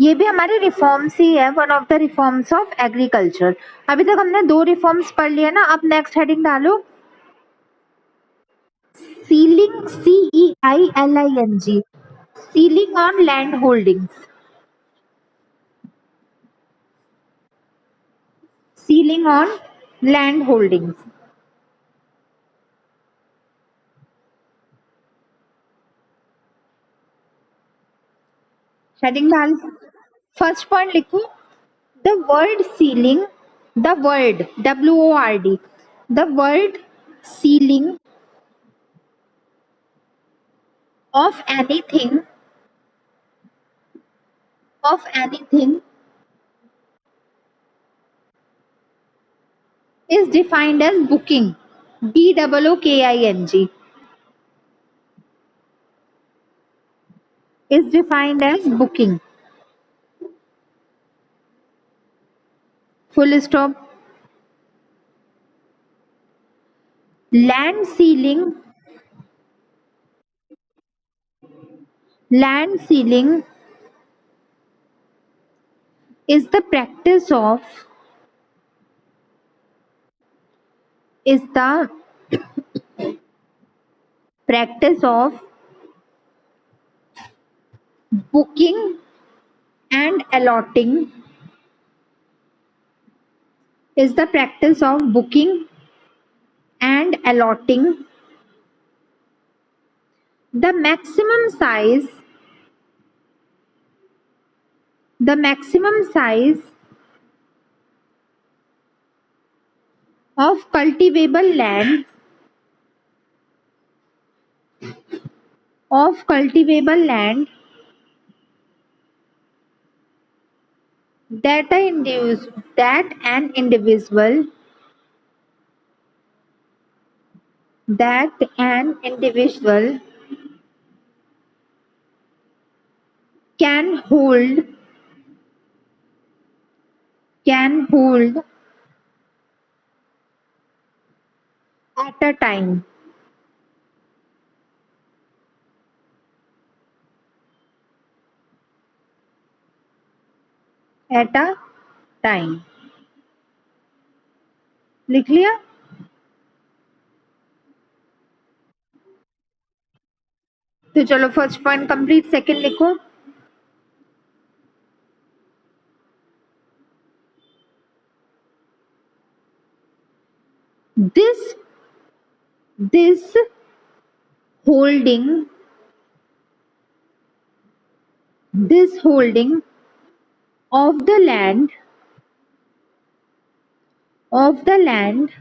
ये भी हमारे रिफॉर्म्स ही है, one of the reforms of agriculture. अभी तक हमने 2 रिफॉर्म्स पढ़ लिए ना। अब नेक्स्ट हेडिंग डालो, ceiling, CEILING, ceiling on land holdings, ceiling on land holdings. Heading डाल, फर्स्ट पॉइंट लिखो, the word ceiling, the word WORD, the word ceiling of anything, of anything is defined as booking, BOOKING, is defined as booking, full stop. Land ceiling, land ceiling is the practice of, is the practice of booking and allotting, is the practice of booking and allotting the maximum size, the maximum size of cultivable land, of cultivable land that an individual, that an individual can hold, can hold at a time, at a time। लिख लिया? तो चलो first point complete, second लिखो। this this holding, this holding of the land, of the land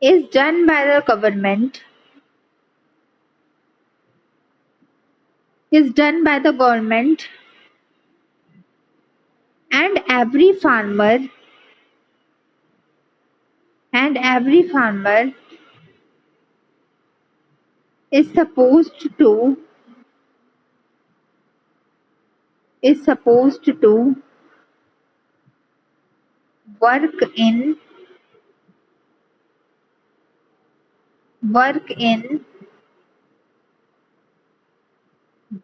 is done by the government, is done by the government, and every farmer, and every farmer is supposed to, is supposed to work in, work in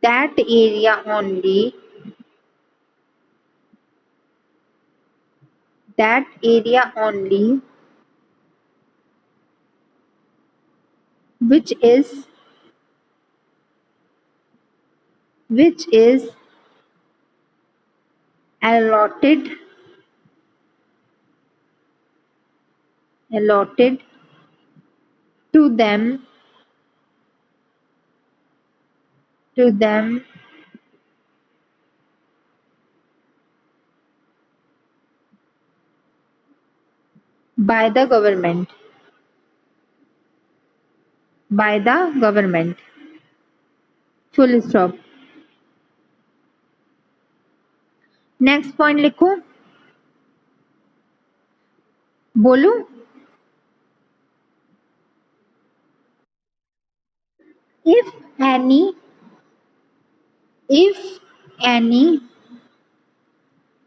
that area only, that area only which is, which is allotted, allotted to them, to them by the government, by the government, full stop। Next point लिखो, बोलू? if any, if any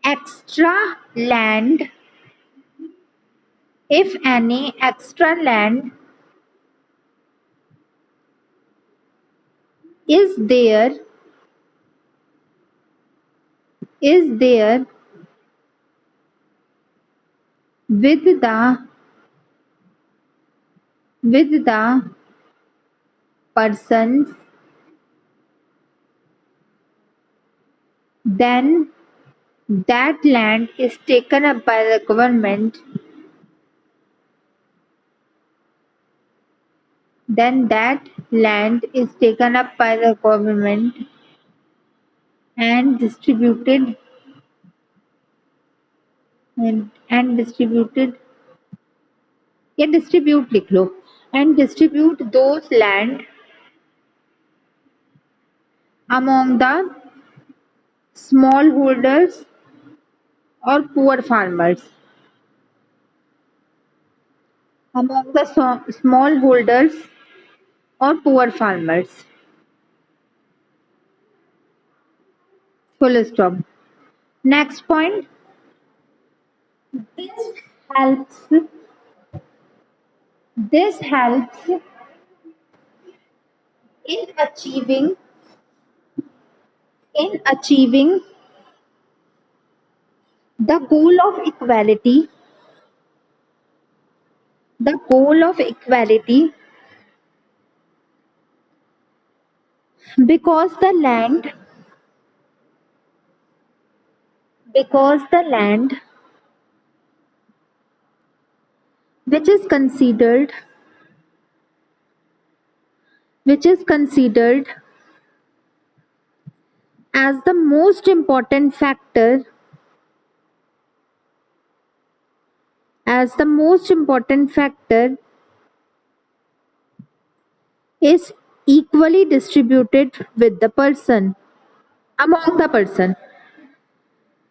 extra land, if any extra land is there, is there with the persons, then that land is taken up by the government, then that land is taken up by the government and distributed and distributed या distribute लिख लो and distribute those land among the smallholders or poor farmers, among the smallholders or poor farmers. Full stop. Next point. This helps. This helps in achieving the goal of equality. The goal of equality because the land because the land which is considered as the most important factor is equally distributed with the person among the person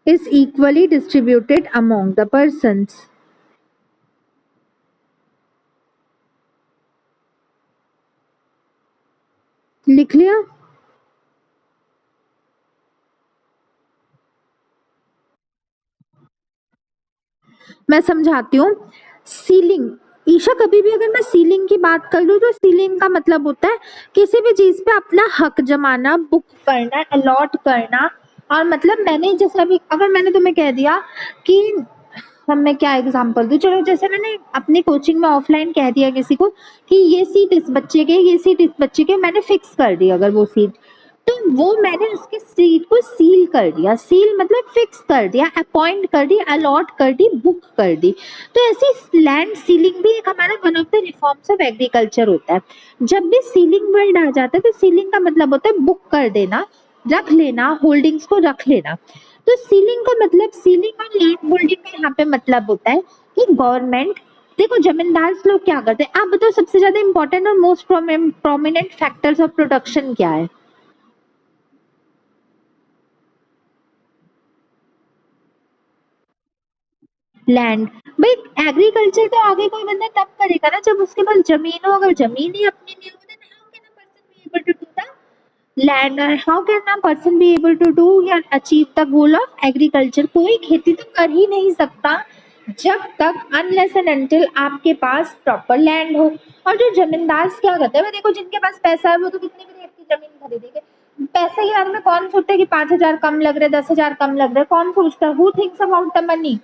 is equally distributed among the persons. लिख लिया? मैं समझाती हूँ. Ceiling. Isha, कभी भी अगर मैं ceiling की बात कर लूँ तो सीलिंग का मतलब होता है किसी भी चीज पे अपना हक जमाना, बुक करना, अलॉट करना. और मतलब मैंने जैसे अभी अगर मैंने तुम्हें कह दिया कि अब मैं क्या एग्जांपल दूं, चलो जैसे मैंने अपनी कोचिंग में ऑफलाइन कह दिया किसी को कि ये सीट इस बच्चे के, ये सीट इस बच्चे के, मैंने फिक्स कर दी अगर वो सीट, तो वो मैंने उसके सीट को सील कर दिया. सील मतलब फिक्स कर दिया, अपॉइंट कर दी, अलॉट कर दी, बुक कर दी. तो ऐसी लैंड सीलिंग भी एक हमारा one of the reforms of agriculture होता है. जब भी सीलिंग वर्ड आ जाता है तो सीलिंग का मतलब होता है बुक कर देना, रख लेना, होल्डिंग्स को रख लेना. तो सीलिंग का मतलब, सीलिंग और लैंड होल्डिंग का यहाँ पे मतलब होता है कि गवर्नमेंट, देखो जमींदार लोग क्या करते हैं, आप बताओ सबसे ज्यादा इंपॉर्टेंट और most prominent factors of production क्या है? लैंड. भाई एग्रीकल्चर तो आगे कोई बंदा तब करेगा ना जब उसके पास जमीन हो. अगर जमीन ही अपनी नहीं हो, then how can a person be able to do the land, or how can a person be able to do या achieve the goal of agriculture? कोई खेती तो कर ही नहीं सकता जब तक अनलेस एंड अनटिल आपके पास प्रॉपर लैंड हो. और जो जमींदार क्या करते हैं, देखो जिनके पास पैसा है वो तो कितनी भी रेट की जमीन खरीदेंगे. पैसे के बारे में कौन सोचता है कि 5,000 कम लग रहे, 10,000 कम लग रहे, कौन सोचता है? Who thinks about the money?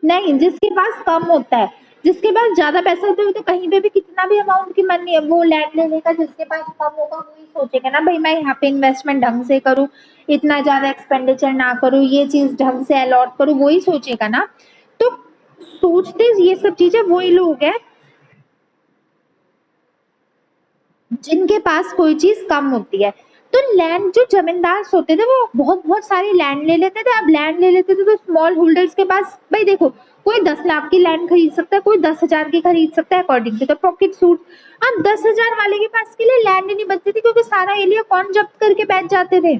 नहीं, जिसके पास कम होता है. जिसके पास ज्यादा पैसा होता है तो कहीं पे भी कितना भी अमाउंट की मनी वो लैंड ले लेगा. जिसके पास कम होगा वही सोचेगा ना भाई मैं यहाँ पे इन्वेस्टमेंट ढंग से करूँ, इतना ज्यादा एक्सपेंडिचर ना करूँ, ये चीज ढंग से अलॉट करूँ, वही सोचेगा ना. तो सोचते ये सब चीजें वही लोग हैं जिनके पास कोई चीज कम होती है. तो लैंड, जो जमींदार होते थे वो बहुत बहुत सारी लैंड ले लेते थे. अब लैंड ले लेते थे तो स्मॉल होल्डर्स के पास, भाई देखो कोई 10 लाख की लैंड खरीद सकता है, कोई 10,000 की खरीद सकता है according to the pocket suit. अब 10,000 वाले के पास के लिए लैंड नहीं बचती थी क्योंकि सारा एरिया कौन जब्त करके बैठ जाते थे?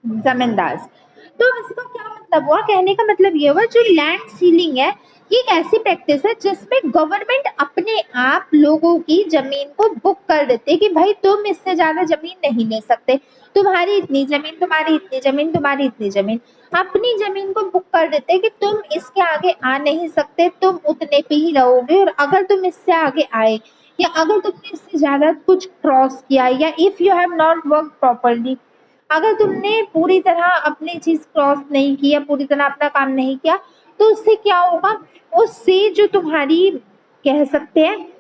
जमींदार. तो इसका क्या मतलब हुआ? कहने का मतलब ये हुआ जो लैंड सीलिंग है ये एक ऐसी प्रैक्टिस है जिसमें गवर्नमेंट अपने आप लोगों की जमीन को बुक कर देते हैं कि भाई तुम इससे ज्यादा जमीन नहीं ले सकते, तुम्हारी इतनी जमीन, तुम्हारी इतनी जमीन, तुम्हारी इतनी जमीन. अपनी जमीन को बुक कर देते हैं कि तुम इसके आगे आ नहीं सकते, तुम उतने पे ही रहोगे, और अगर तुम इससे आगे आए या अगर तुमने इससे ज्यादा कुछ क्रॉस किया या if you have not work properly, अगर तुमने पूरी तरह अपनी चीज क्रॉस नहीं की या पूरी तरह अपना काम नहीं किया, तो उससे क्या होगा, उससे जो तुम्हारी कह सकते हैं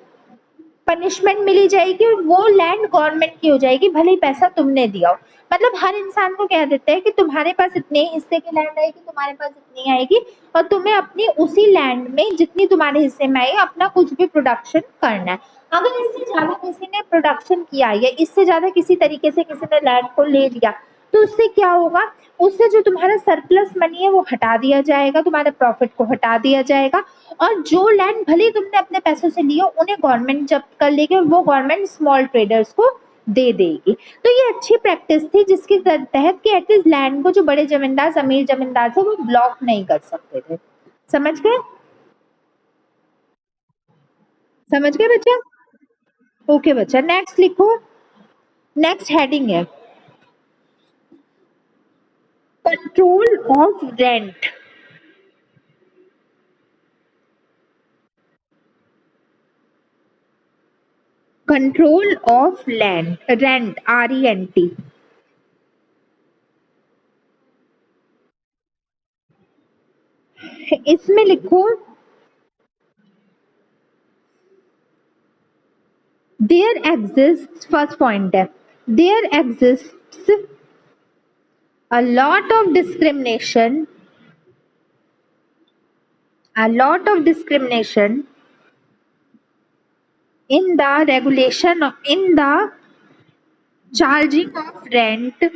पनिशमेंट मिली जाएगी और वो लैंड गवर्नमेंट की हो जाएगी, भले ही पैसा तुमने दिया हो। मतलब हर इंसान को कह देते हैं कि तुम्हारे पास इतने हिस्से की लैंड आएगी, तुम्हारे पास इतनी आएगी, और तुम्हें अपनी उसी लैंड में जितनी तुम्हारे हिस्से में आई अपना कुछ भी प्रोडक्शन करना है। अगर इससे ज्यादा किसी ने प्रोडक्शन किया या इससे ज्यादा किसी तरीके से किसी ने लैंड को ले लिया, तो उससे क्या होगा, उससे जो तुम्हारा सरप्लस मनी है वो हटा दिया जाएगा, तुम्हारे प्रॉफिट को हटा दिया जाएगा, और जो लैंड भले ही तुमने अपने पैसों से लिया उन्हें गवर्नमेंट जब्त कर लेगी और वो गवर्नमेंट स्मॉल ट्रेडर्स को दे देगी। तो ये अच्छी प्रैक्टिस थी जिसके तहत कि एटलीस्ट लैंड को जो बड़े जमींदार अमीर जमींदार थे वो ब्लॉक नहीं कर सकते थे। समझ गए? समझ गए बच्चा? ओके बच्चा, नेक्स्ट लिखो। नेक्स्ट हेडिंग है control of rent. Control of land, rent, RENT। इसमें लिखो देयर एग्जिस्ट, फर्स्ट पॉइंट है there exist a lot of discrimination, a lot of discrimination in the regulation in the charging of rent,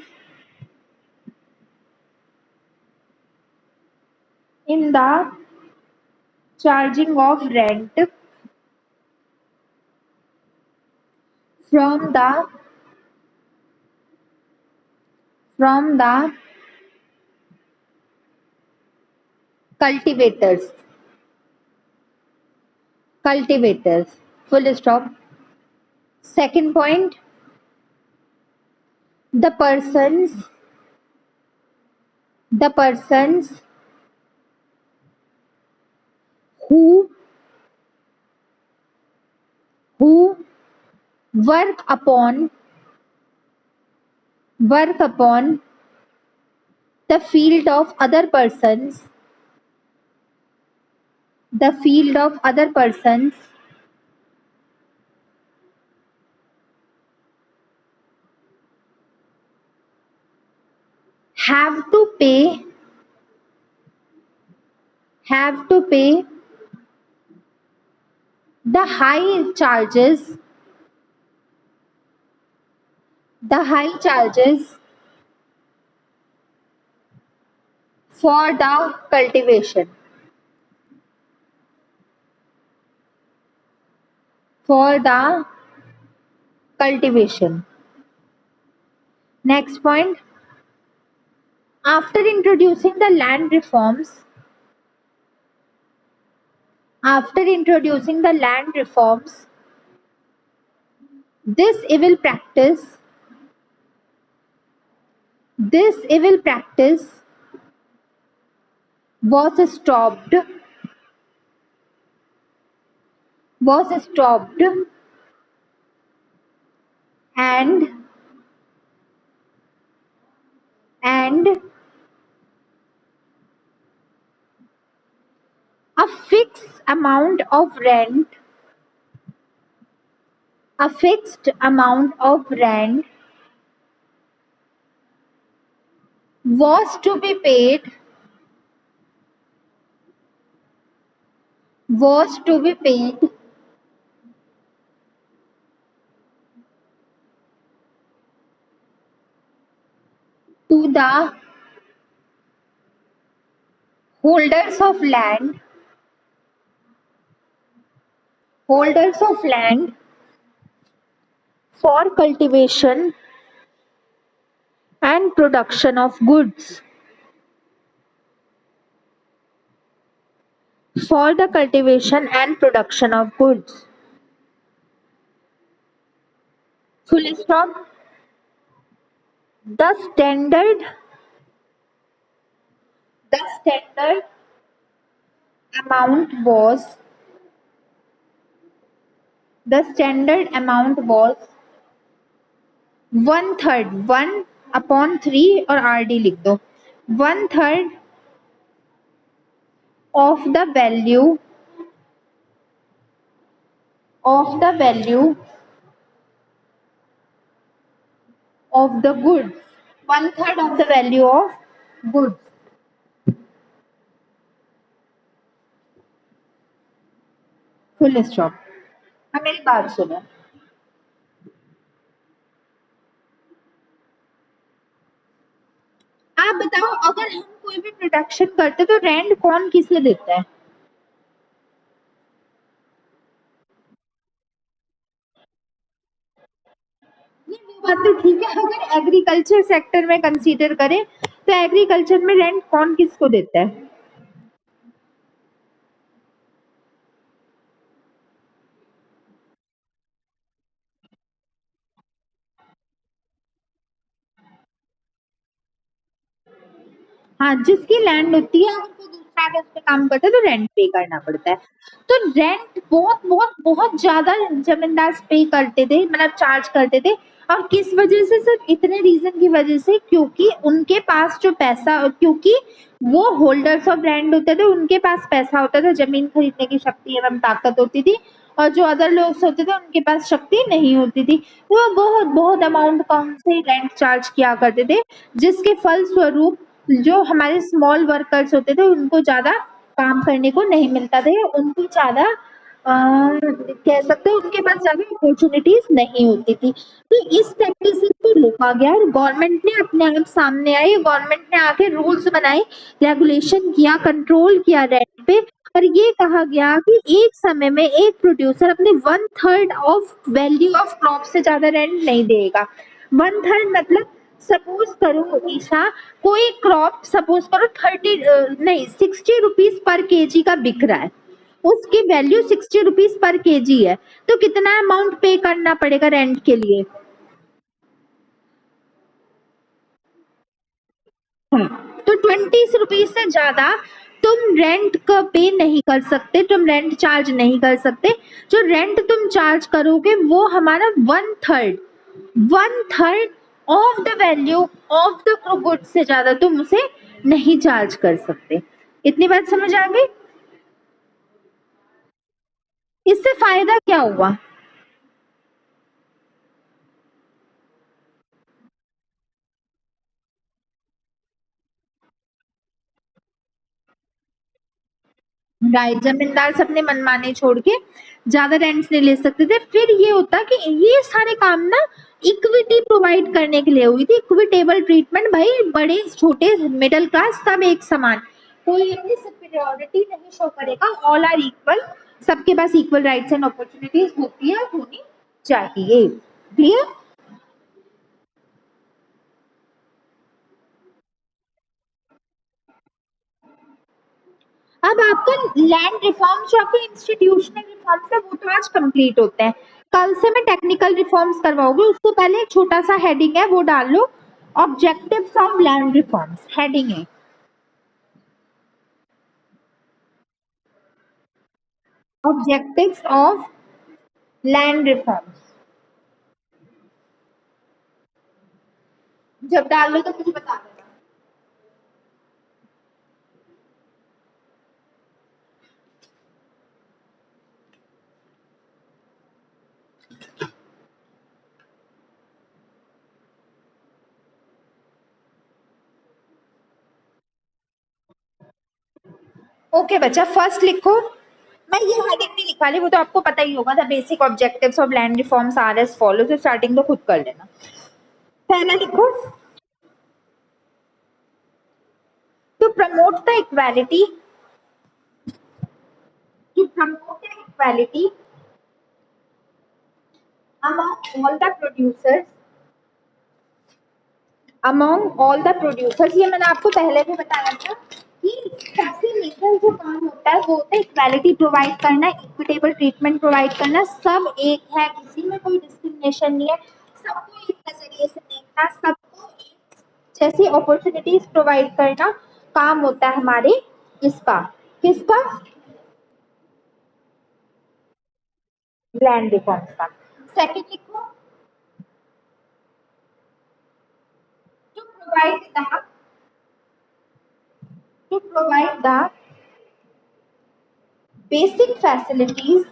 in the charging of rent from the from the cultivators, cultivators, full stop. Second point, the persons who who work upon the field of other persons, the field of other persons have to pay the high charges for the cultivation, for the cultivation. Next point, after introducing the land reforms, after introducing the land reforms, this evil practice, this evil practice was stopped, was stopped and and a fixed amount of rent, a fixed amount of rent was to be paid, was to be paid to the holders of land, holders of land for cultivation and production of goods, for the cultivation and production of goods. Full stop. The standard The standard amount was the standard amount was 1/3 1/3 और RD लिख दो 1/3 of the value of the value of the goods 1/3 of the value of goods full stop अब मेरी बात सुनो आप बताओ अगर हम कोई भी प्रोडक्शन करते तो रेंट कौन किसे देता है नहीं वो बात तो ठीक है अगर एग्रीकल्चर सेक्टर में कंसीडर करें तो एग्रीकल्चर में रेंट कौन किसको देता है हाँ जिसकी लैंड होती है अगर कोई दूसरा आगे उस पे काम करता है तो रेंट पे करना पड़ता है तो रेंट बहुत बहुत बहुत ज्यादा जमींदार पे करते थे मतलब चार्ज करते थे और किस वजह से सिर्फ इतने रीजन की वजह से क्योंकि उनके पास जो पैसा क्योंकि वो होल्डर्स ऑफ लैंड होते थे उनके पास पैसा होता था जमीन खरीदने की शक्ति एवं ताकत होती थी और जो अदर लोग होते थे उनके पास शक्ति नहीं होती थी तो वो बहुत बहुत अमाउंट कम से रेंट चार्ज किया करते थे जिसके फलस्वरूप जो हमारे स्मॉल वर्कर्स होते थे उनको ज्यादा काम करने को नहीं मिलता था या उनको ज्यादा कह सकते हैं उनके पास ज्यादा अपॉर्चुनिटीज नहीं होती थी तो इस प्रैक्टिस को रोका गया और गवर्नमेंट ने अपने आप सामने आई गवर्नमेंट ने आके रूल्स बनाए रेगुलेशन किया कंट्रोल किया रेंट पे और ये कहा गया कि एक समय में एक प्रोड्यूसर अपने 1/3 ऑफ वैल्यू ऑफ क्रॉप से ज्यादा रेंट नहीं देगा 1/3 मतलब सपोज करो ईशा कोई क्रॉप सपोज करो 30 नहीं 60 रुपीज पर केजी का बिक रहा है उसकी वैल्यू 60 रुपीज पर केजी है तो कितना अमाउंट पे करना पड़ेगा रेंट के लिए हाँ तो 20 रुपीज से ज्यादा तुम रेंट का पे नहीं कर सकते तुम रेंट चार्ज नहीं कर सकते जो रेंट तुम चार्ज करोगे वो हमारा 1/3 of the value of the good से ज्यादा तुम उसे नहीं चार्ज कर सकते इतनी बात समझ आ गई इससे फायदा क्या हुआ राइट जमींदार से अपने मनमाने छोड़ के ज्यादा रेंट्स नहीं ले सकते थे फिर ये होता कि ये सारे काम ना इक्विटी प्रोवाइड करने के लिए हुई थी इक्विटेबल ट्रीटमेंट भाई बड़े छोटे मिडिल क्लास सब एक समान कोई अपनी सुपीरियोरिटी नहीं शो करेगा ऑल आर इक्वल सबके पास इक्वल राइट्स एंड अपॉर्चुनिटीज होती है होनी चाहिए क्लियर अब आपका लैंड रिफॉर्म्स जो आपको इंस्टीट्यूशनल रिफॉर्म्स है वो तो आज कंप्लीट होते हैं कल से मैं टेक्निकल रिफॉर्म्स करवाऊंगी उससे पहले एक छोटा सा हेडिंग है वो डाल लो objectives of land reforms heading है ऑब्जेक्टिव्स ऑफ लैंड रिफॉर्म्स जब डाल लो तो मुझे बता देना ओके बच्चा फर्स्ट लिखो मैं ये हेडिंग नहीं लिखा रही वो तो आपको पता ही होगा the basic objectives of land reforms are as follow तो स्टार्टिंग तो खुद कर लेना पहला लिखो to promote the equality to promote the equality among all the producers among all the producers ये मैंने आपको पहले भी बताया था कि सबसे मेजर जो काम होता है वो होता है इक्वालिटी प्रोवाइड करना इक्विटेबल ट्रीटमेंट प्रोवाइड करना सब एक है किसी में कोई डिस्क्रिमिनेशन नहीं है सबको एक नजरिए से देखना सबको एक जैसी अपॉर्चुनिटीज प्रोवाइड करना काम होता है हमारे इसका, किसका, लैंड रिफॉर्म्स का। सेकंड लिखो, to provide the, to provide the basic facilities,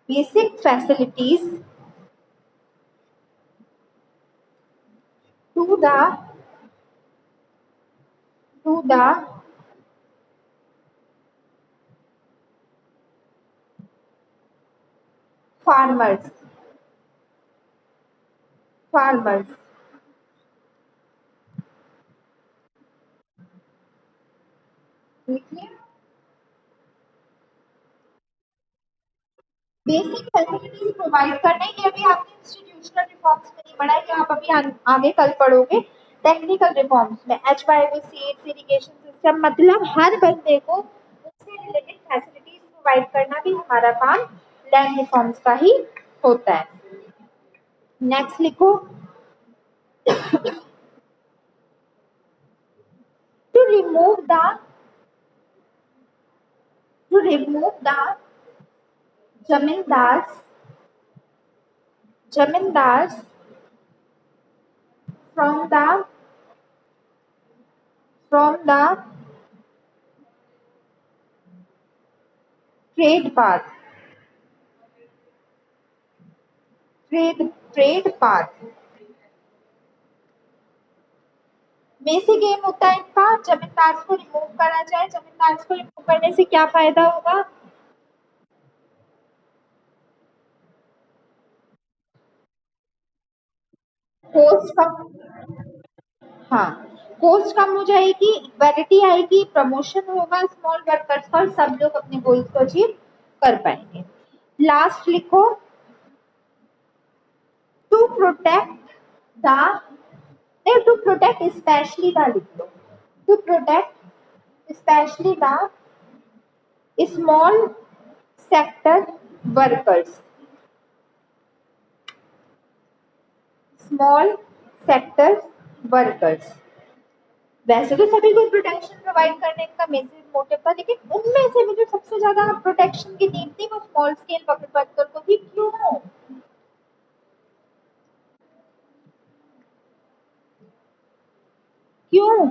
basic facilities to the, to the farmers, farmers. देखिए, बेसिक फैसिलिटीज प्रोवाइड करना, ये भी आपने इंस्टीट्यूशनल रिफॉर्म्स में नहीं पढ़ा है, ये आप अभी आगे कल पढ़ोगे टेक्निकल रिफॉर्म्स में। HYV सीड्स, इरिगेशन सिस्टम, मतलब हर बंदे को उससे रिलेटेड फैसिलिटीज प्रोवाइड करना भी हमारा काम लैंड रिफॉर्म्स का ही होता है। नेक्स्ट लिखो, to remove the, to remove the zamindars, zamindars from the, from the trade path, trade path। Basic aim होता है इनका जमींदार को रिमूव करा जाए। जमींदार को रिमूव करने से क्या फायदा होगा, कोस्ट कम, हाँ, कोस्ट कम हो जाएगी, इक्वालिटी आएगी, प्रमोशन होगा स्मॉल वर्कर्स का और सब लोग अपने गोल्स को अचीव कर पाएंगे। लास्ट लिखो, to protect the, to protect specially the, लिख लो, to protect specially the small sector workers, small sector workers. वैसे तो सभी को प्रोटेक्शन प्रोवाइड करने का मेजर मोटिव था, लेकिन उनमें से भी जो सबसे ज्यादा प्रोटेक्शन की नीड थी वो स्मॉल स्केल वर्कर को थी। क्यों, क्यों,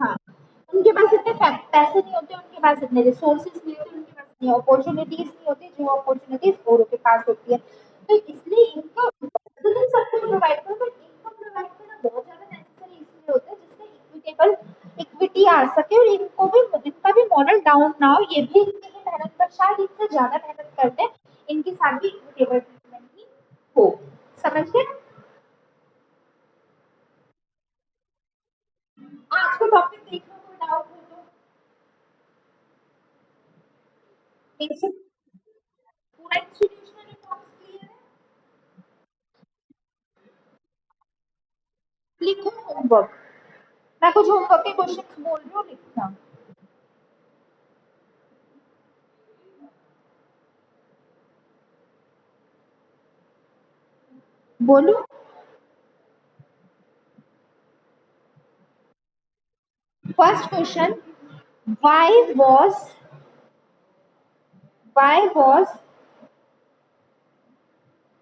हाँ, उनके पास इतने पैसे नहीं होते, उनके पास इतने रिसोर्सेज नहीं होते, उनके पास इतनी अपॉर्चुनिटीज नहीं होती जो अपॉर्चुनिटीज औरों के पास होती है। तो इसलिए इनका सबको प्रोवाइड करो, बट इनका प्रोवाइड करना बहुत ज्यादा नेसेसरी इसलिए होता है जिससे इक्विटेबल, इक्विटी आ सके और इनको भी, इनका भी मॉडल डाउन ना हो। ये भी इनकी ही मेहनत पर, शायद इनसे ज्यादा मेहनत करते हैं, इनके साथ भी इक्विटेबल ट्रीटमेंट ही हो। समझ गए, आज का टॉपिक देखना, कोई डाउट हो तो बेसिक पूरा इंस्टीट्यूशनल रिफॉर्म्स क्लियर है। लिखो होमवर्क, मैं कुछ होमवर्क के क्वेश्चंस बोल रही हूँ, लिखना। बोलो, first question, why was, why was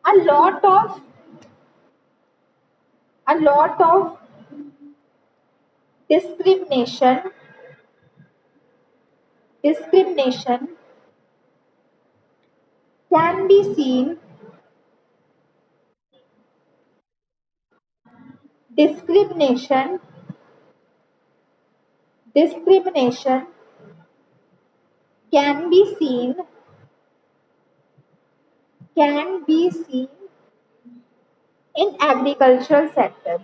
a lot of, a lot of discrimination, discrimination can be seen, discrimination, discrimination can be seen, can be seen in agricultural sector,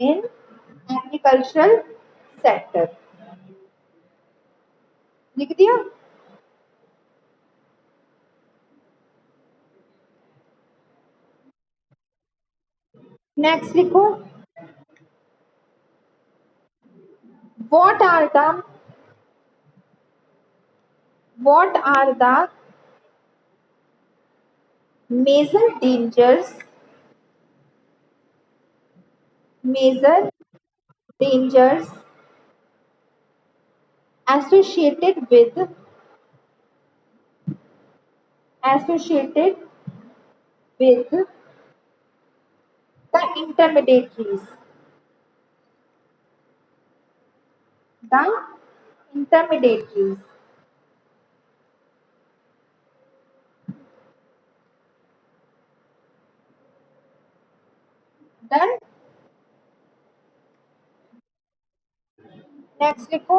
in agricultural sector। लिख दिया, next लिखो, what are the what are the major dangers associated associated with the the intermediaries. Then next लिखो,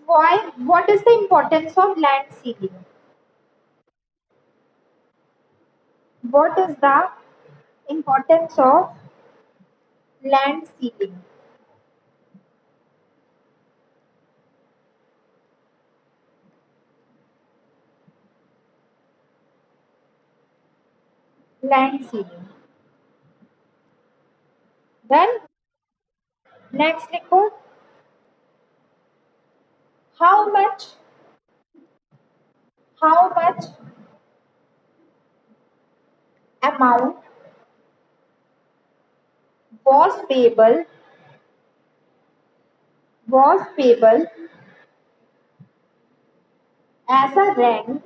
why what is the importance of land sealing? What is the importance of land sealing? Land sealing. Then next लिखो, how much how much amount was payable as a rent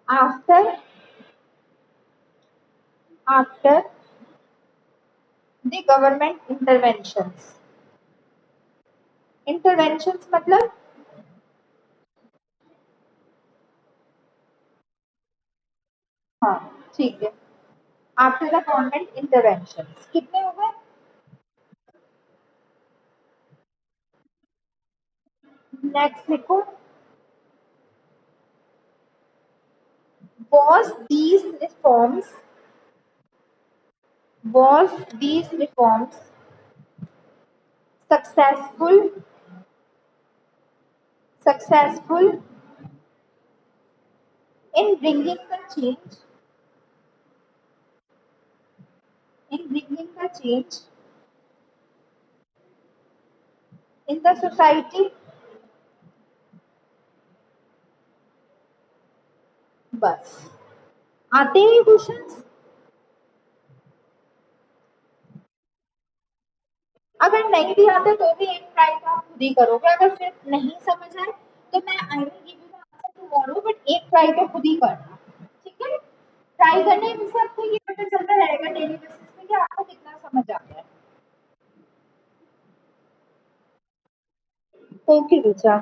after after the government interventions. Interventions मतलब, हाँ ठीक है, after the government intervention कितने हो गए? Next लिखो, was these reforms was these reforms successful in bringing the change in the society? बस आते हैं क्वेश्चंस। अगर नहीं भी आते तो भी एक ट्राई तो आप खुद ही करोगे, अगर फिर नहीं समझ आए तो मैं I will give you the answer tomorrow, but एक ट्राई तो खुद ही करना, ठीक है? ट्राई करने से आपको ये पता चलता रहेगा डेली बेसिस पे कि आपको कितना समझ आता है। ओके बच्चा।